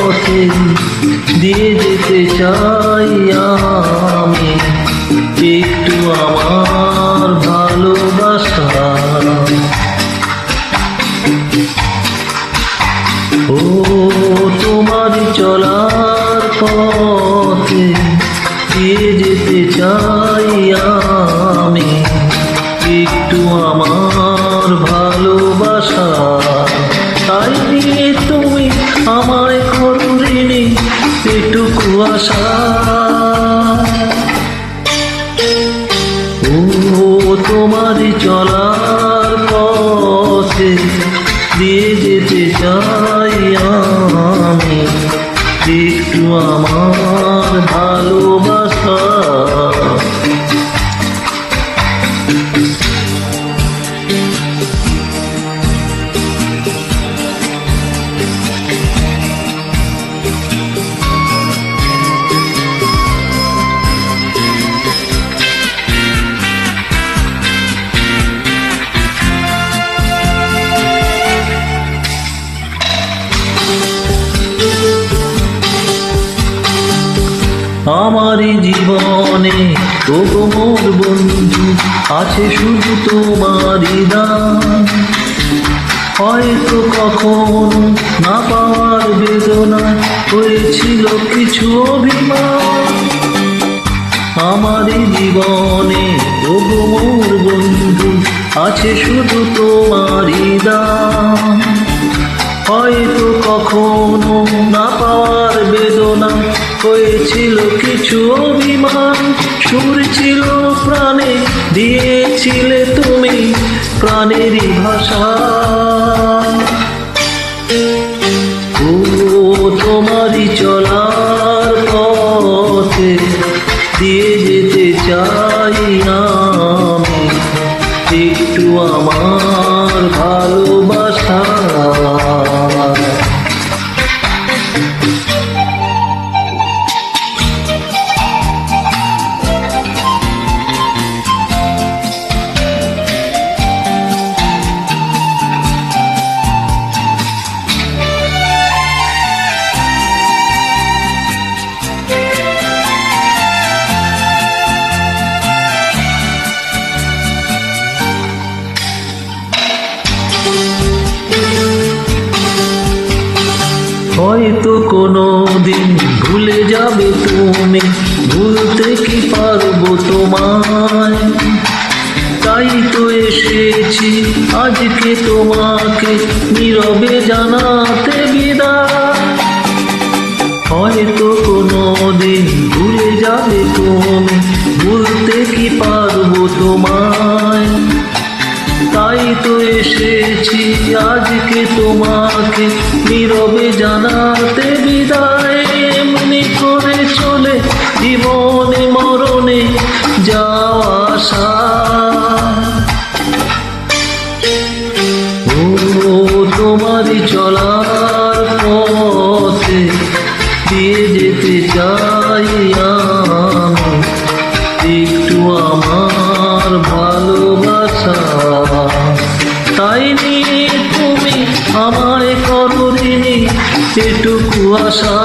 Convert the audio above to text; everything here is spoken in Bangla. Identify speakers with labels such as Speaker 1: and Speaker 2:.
Speaker 1: পথে দিয়ে যেতে চাই আমি একটু আমার ভালোবাসা। ও তোমার চলার পথে দিয়ে যেতে চাই আমি একটু আমার ভালোবাসা। তাই নিয়ে তুমি আমায় করো ঋণী এটুকু আশা। ও তোমার চলার পথে দিয়ে যেতে চাই আমি একটু আমার ভালোবাসা। আমারই জীবনে তবু মোর বন্ধু আছে শুধু তোমারই দান। হয়তো কখনো না পাওয়ার বেদনা হয়েছিল কিছু অভিমান। আমারই জীবনে তবু মোর বন্ধু আছে শুধু তোমারই দান। হয়তো কখনো না পাওয়ার বেদনা হয়েছিল কিছু অভিমান। সুর ছিল প্রাণে দিয়েছিলে তুমি প্রাণেরই ভাষা। ও তোমারই চলার পথে দিয়ে যেতে চাই আমি একটু আমার ভালোবাসা। হয়তো কোনো দিন ভুলে যাবে তুমি, ভুলতে কি পারবো তোমায়। তাই তো এসেছি আজকে তোমাকে নীরবে জানাতে বিদায়। হয়তো কোনো দিন ভুলে যাবে তুমি, ভুলতে কি পারবো তোমায়। তাই তো এসেছি আজকে তোমাকে নীরবে জানাতে বিদায়। এমনি করে চলে জীবনে মরণে যাওয়া আশা। ও তোমারই চলার পথে দিয়ে যেতে চাই আমি একটু আমার ভালোবাসা। তাই নিয়ে তুমি আমায় করো ঋণী এটুকু আশা।